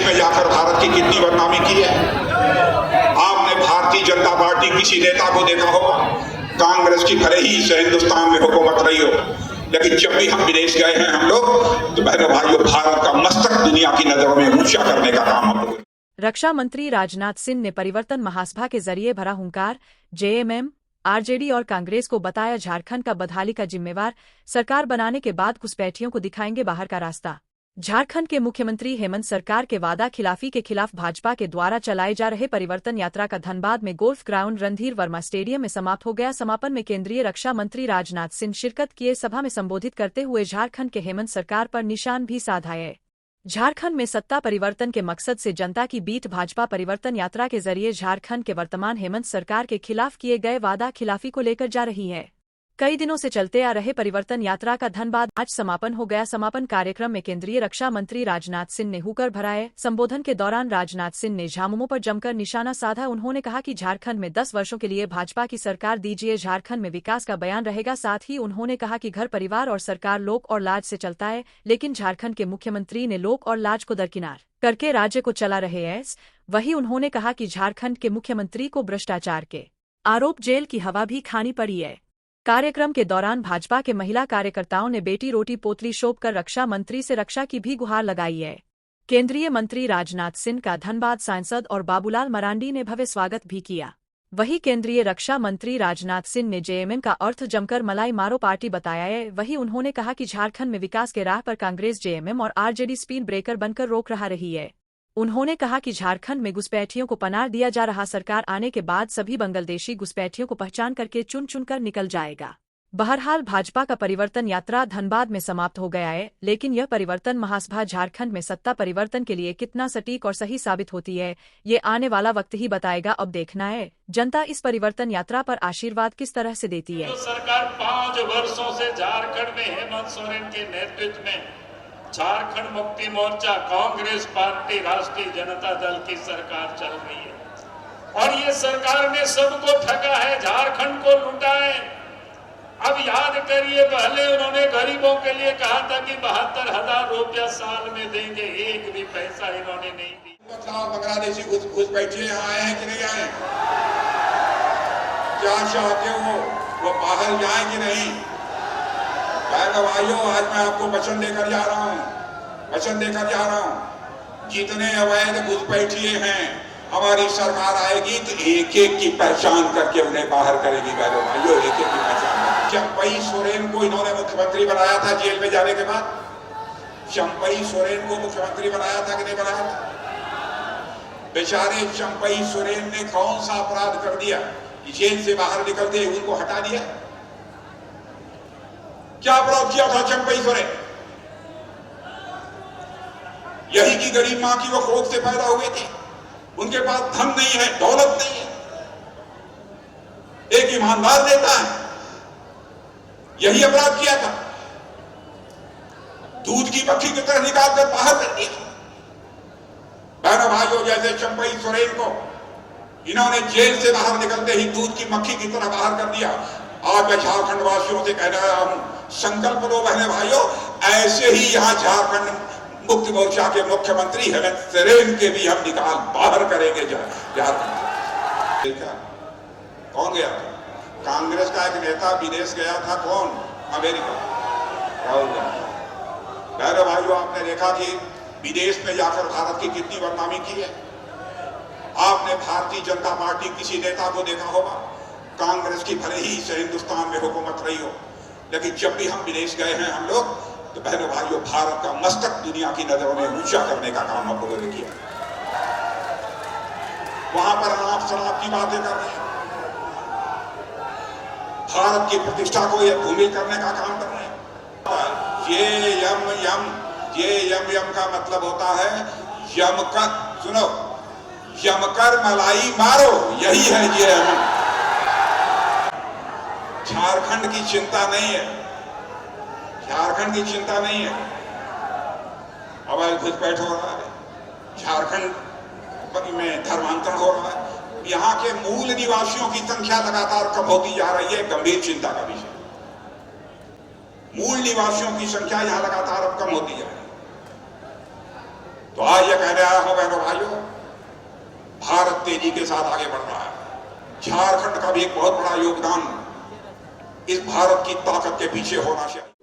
में जाकर भारत की कितनी बदनामी की है। आपने भारतीय जनता पार्टी किसी नेता को देखा होगा, कांग्रेस की भले ही से हिंदुस्तान में हुकूमत रही हो, लेकिन जब भी हम विदेश गए हैं हम लोग, तो बहनों भाइयों, भारत का मस्तक दुनिया की नजरों में ऊंचा करने का काम हम लोग। रक्षा मंत्री राजनाथ सिंह ने परिवर्तन महासभा के जरिए भरा हुंकार, जेएमएम, आरजेडी और कांग्रेस को बताया झारखंड का बदहाली का जिम्मेवार। सरकार बनाने के बाद घुसपैठियों को दिखाएंगे बाहर का रास्ता। झारखंड के मुख्यमंत्री हेमंत सरकार के वादा खिलाफी के खिलाफ भाजपा के द्वारा चलाए जा रहे परिवर्तन यात्रा का धनबाद में golf ground Randhir Verma stadium में समाप्त हो गया। समापन में केंद्रीय रक्षा मंत्री राजनाथ सिंह शिरकत किए। सभा में संबोधित करते हुए झारखंड के हेमंत सरकार पर निशान भी साधाए। झारखंड में सत्ता परिवर्तन के मकसद से जनता की बीच भाजपा परिवर्तन यात्रा के जरिए झारखंड के वर्तमान हेमंत सरकार के खिलाफ किए गए वादा खिलाफी को लेकर जा रही है। कई दिनों से चलते आ रहे परिवर्तन यात्रा का धनबाद आज समापन हो गया। समापन कार्यक्रम में केंद्रीय रक्षा मंत्री राजनाथ सिंह ने हुकर भराए। संबोधन के दौरान राजनाथ सिंह ने झामुमो पर जमकर निशाना साधा। उन्होंने कहा कि झारखंड में 10 वर्षों के लिए भाजपा की सरकार दीजिए, झारखंड में विकास का बयान रहेगा। साथ ही उन्होंने कहा कि घर परिवार और सरकार लोक और लाज से चलता है, लेकिन झारखंड के मुख्यमंत्री ने लोक और लाज को दरकिनार करके राज्य को चला रहे हैं। वहीं उन्होंने कहा कि झारखंड के मुख्यमंत्री को भ्रष्टाचार के आरोप जेल की हवा भी खानी पड़ी है। कार्यक्रम के दौरान भाजपा के महिला कार्यकर्ताओं ने बेटी रोटी पोतली शोभ कर रक्षा मंत्री से रक्षा की भी गुहार लगाई है। केंद्रीय मंत्री राजनाथ सिंह का धनबाद सांसद और बाबूलाल मरांडी ने भव्य स्वागत भी किया। वहीं केंद्रीय रक्षा मंत्री राजनाथ सिंह ने जेएमएम का अर्थ जमकर मलाई मारो पार्टी बताया है। वहीं उन्होंने कहा कि झारखंड में विकास के राह पर कांग्रेस, जेएमएम और आरजेडी स्पीड ब्रेकर बनकर रोक रहा रही है। उन्होंने कहा कि झारखंड में घुसपैठियों को पनाह दिया जा रहा, सरकार आने के बाद सभी बांग्लादेशी घुसपैठियों को पहचान करके चुन चुनकर निकल जाएगा। बहरहाल भाजपा का परिवर्तन यात्रा धनबाद में समाप्त हो गया है, लेकिन यह परिवर्तन महासभा झारखंड में सत्ता परिवर्तन के लिए कितना सटीक और सही साबित होती है, ये आने वाला वक्त ही बताएगा। अब देखना है जनता इस परिवर्तन यात्रा पर आशीर्वाद किस तरह से देती है। सरकार 5 वर्षों से झारखंड में हेमंत सोरेन के नेतृत्व में झारखंड मुक्ति मोर्चा, कांग्रेस पार्टी, राष्ट्रीय जनता दल की सरकार चल रही है और ये सरकार ने सबको ठगा है, झारखंड को लूटा है। अब याद करिए, पहले उन्होंने गरीबों के लिए कहा था कि 72,000 रुपया साल में देंगे, एक भी पैसा इन्होंने नहीं दी। बांग्लादेशी घुसपैठिए यहाँ आए हैं कि नहीं आए? क्या चाहते हो वो बाहर जाए कि नहीं? भाइयों, आज मैं आपको वचन देकर जा रहा हूं, जितने अवैध घुसपैठिए हैं, हमारी सरकार आएगी तो एक एक की पहचान करके उन्हें बाहर करेगी। भाइयों, एक एक की पहचान। चंपई सोरेन को इन्होंने मुख्यमंत्री बनाया था जेल में जाने के बाद। चंपई सोरेन को मुख्यमंत्री बनाया था कि नहीं बनाया था? बेचारे चंपई सोरेन ने कौन सा अपराध कर दिया कि जेल से बाहर निकलते ही उनको हटा दिया? क्या अपराध किया था चंपई सोरेन? यही की गरीब मां की वो कोख से पैदा हुए थे, उनके पास धन नहीं है, दौलत नहीं है, एक ईमानदार देता है, यही अपराध किया था। दूध की मक्खी की तरह निकाल कर बाहर कर दिया। बहनों भाइयों, जैसे चंपई सोरेन को इन्होंने जेल से बाहर निकलते ही दूध की मक्खी की तरह बाहर कर दिया। आज मैं झारखंड वासियों से कह रहा हूं, संकल्प लो बहने भाइयों, ऐसे ही यहाँ झारखंड मुक्ति मोर्चा के मुख्यमंत्री हेमंत सोरेन के भी हम निकाल बाहर करेंगे झारखंड। कौन गया था? कांग्रेस का एक नेता विदेश गया था। कौन? अमेरिका, राहुल गांधी। बहनों भाइयों, आपने देखा कि विदेश में जाकर भारत की कितनी बदनामी की है। आपने भारतीय जनता पार्टी किसी नेता को देखा होगा, कांग्रेस की भले ही से हिंदुस्तान में हुकूमत रही हो, लेकिन जब भी हम विदेश गए हैं हम लोग, तो बहनों भाइयों, भारत का मस्तक दुनिया की नजरों में ऊंचा करने का काम हम लोगों ने किया। वहां पर आप शराब की बातें कर रहे हैं, भारत की प्रतिष्ठा को यह भूमि करने का काम कर रहे हैं। यम का मतलब होता है यमकर, सुनो, यमकर मलाई मारो, यही है ये। झारखंड की चिंता नहीं है, झारखंड की चिंता नहीं है। अवैध घुसपैठ हो रहा है, झारखंड में धर्मांतरण हो रहा है, यहाँ के मूल निवासियों की संख्या लगातार कम होती जा रही है, गंभीर चिंता का विषय। मूल निवासियों की संख्या यहाँ लगातार अब कम होती जा रही है। तो आज ये कह रहा हूं बहनों भाइयों, भारत तेजी के साथ आगे बढ़ रहा है। झारखंड का भी एक बहुत बड़ा योगदान इस भारत की ताकत के पीछे होना चाहिए।